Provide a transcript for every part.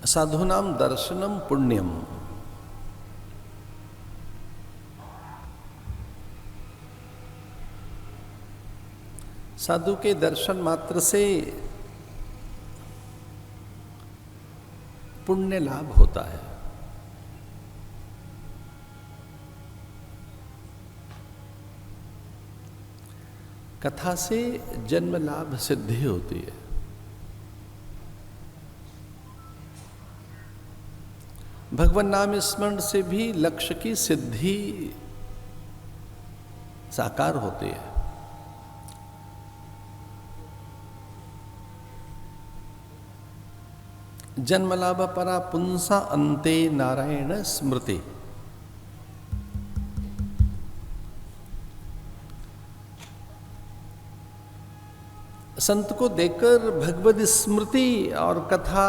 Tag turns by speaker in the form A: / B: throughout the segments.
A: साधूनां दर्शनम पुण्यम। साधु के दर्शन मात्र से पुण्य लाभ होता है। कथा से जन्म लाभ सिद्धि होती है। भगवान नाम स्मरण से भी लक्ष्य की सिद्धि साकार होती है। जन्म लाभ परा पुंसा अंते नारायण स्मृति। संत को देखकर भगवद स्मृति और कथा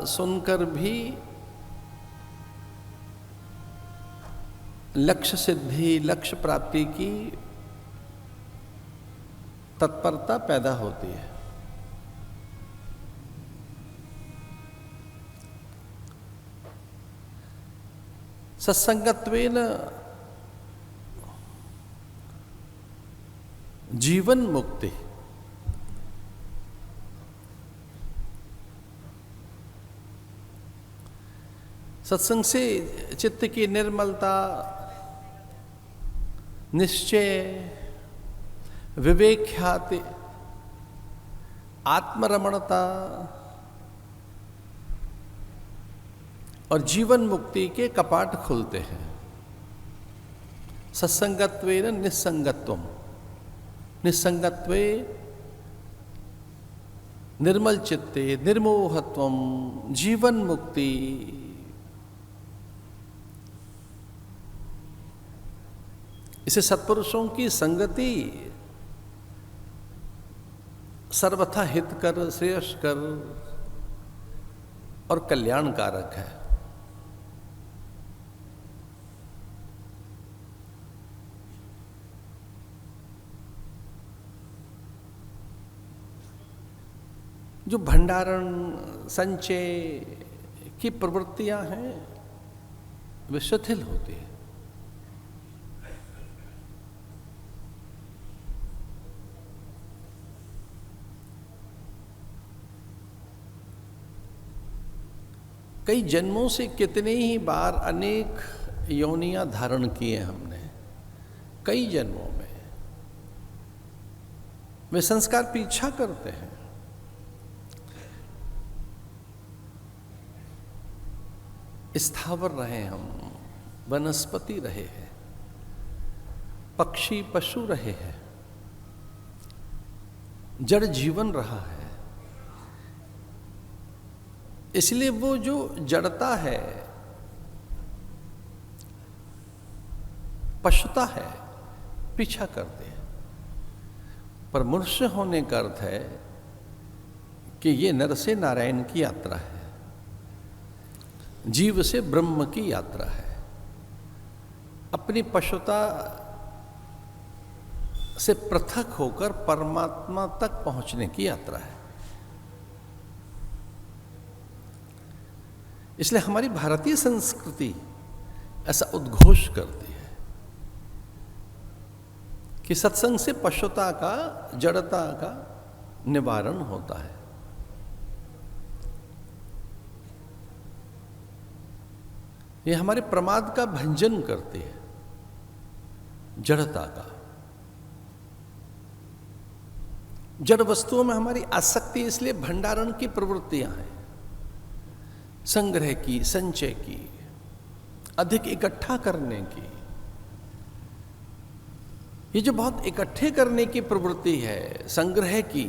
A: सुनकर भी लक्ष्य सिद्धि, लक्ष्य प्राप्ति की तत्परता पैदा होती है। सत्संगत्वेन जीवन मुक्ति। सत्संग से चित्त की निर्मलता, निश्चय, विवेक ख्याति, आत्मरमणता और जीवन मुक्ति के कपाट खुलते हैं। सत्संगत्वेन निस्संगत्वम, निस्संगत्वे निर्मल चित्ते निर्मोहत्वम जीवन मुक्ति। इसे सत्पुरुषों की संगति सर्वथा हितकर, श्रेयस्कर और कल्याणकारक है। जो भंडारण, संचय की प्रवृत्तियां हैं वे शिथिल होती है। कई जन्मों से कितने ही बार अनेक योनियां धारण किए हमने, कई जन्मों में वे संस्कार पीछा करते हैं। स्थावर रहे हम, वनस्पति रहे हैं, पक्षी पशु रहे हैं, जड़ जीवन रहा है। इसलिए वो जो जड़ता है, पशुता है, पीछा करते हैं। पर मनुष्य होने का अर्थ है कि ये नर से नारायण की यात्रा है, जीव से ब्रह्म की यात्रा है, अपनी पशुता से पृथक होकर परमात्मा तक पहुंचने की यात्रा है। इसलिए हमारी भारतीय संस्कृति ऐसा उद्घोष करती है कि सत्संग से पशुता का, जड़ता का निवारण होता है। ये हमारे प्रमाद का भंजन करती है, जड़ता का। जड़ वस्तुओं में हमारी आसक्ति इसलिए भंडारण की प्रवृत्तियां हैं, संग्रह की, संचय की, अधिक इकट्ठा करने की। ये जो बहुत इकट्ठे करने की प्रवृत्ति है, संग्रह की,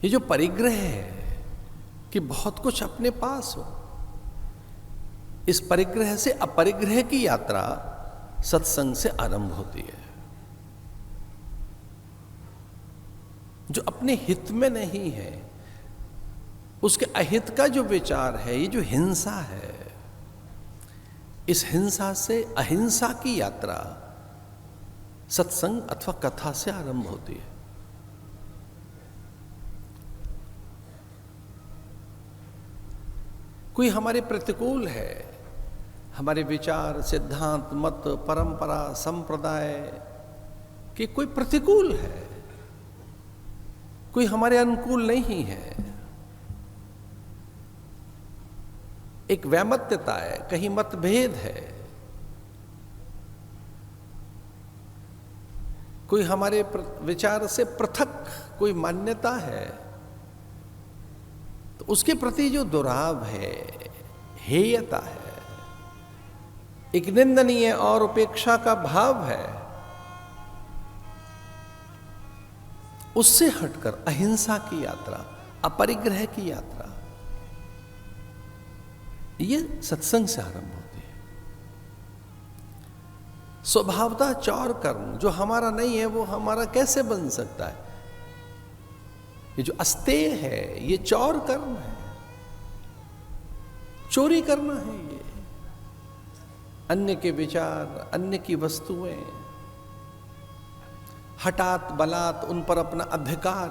A: ये जो परिग्रह है कि बहुत कुछ अपने पास हो, इस परिग्रह से अपरिग्रह की यात्रा सत्संग से आरंभ होती है। जो अपने हित में नहीं है, उसके अहित का जो विचार है, ये जो हिंसा है, इस हिंसा से अहिंसा की यात्रा सत्संग अथवा कथा से आरंभ होती है। कोई हमारे प्रतिकूल है, हमारे विचार, सिद्धांत, मत, परंपरा, संप्रदाय कि कोई प्रतिकूल है, कोई हमारे अनुकूल नहीं है। एक वैमत्यता है, कहीं मतभेद है, कोई हमारे विचार से पृथक कोई मान्यता है, तो उसके प्रति जो दुराव है, हेयता है, एक निंदनीय और उपेक्षा का भाव है, उससे हटकर अहिंसा की यात्रा, अपरिग्रह की यात्रा, ये सत्संग से आरंभ होती है। स्वभावतः चौर कर्म जो हमारा नहीं है वो हमारा कैसे बन सकता है? ये जो अस्तेय है ये चौर कर्म है, चोरी करना है। ये अन्य के विचार, अन्य की वस्तुएं, हठात बलात् उन पर अपना अधिकार।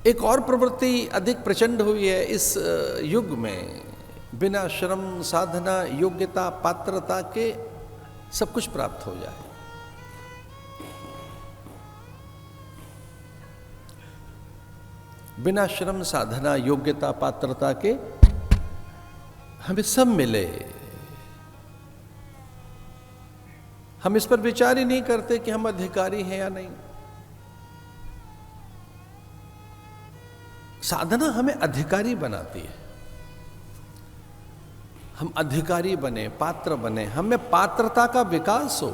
A: एक और प्रवृत्ति अधिक प्रचंड हुई है इस युग में, बिना श्रम, साधना, योग्यता, पात्रता के सब कुछ प्राप्त हो जाए। बिना श्रम, साधना, योग्यता, पात्रता के हमें सब मिले। हम इस पर विचार ही नहीं करते कि हम अधिकारी हैं या नहीं। साधना हमें अधिकारी बनाती है, हम अधिकारी बने, पात्र बने, हमें पात्रता का विकास हो,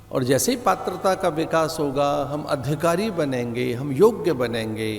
A: और जैसे ही पात्रता का विकास होगा हम अधिकारी बनेंगे, हम योग्य बनेंगे,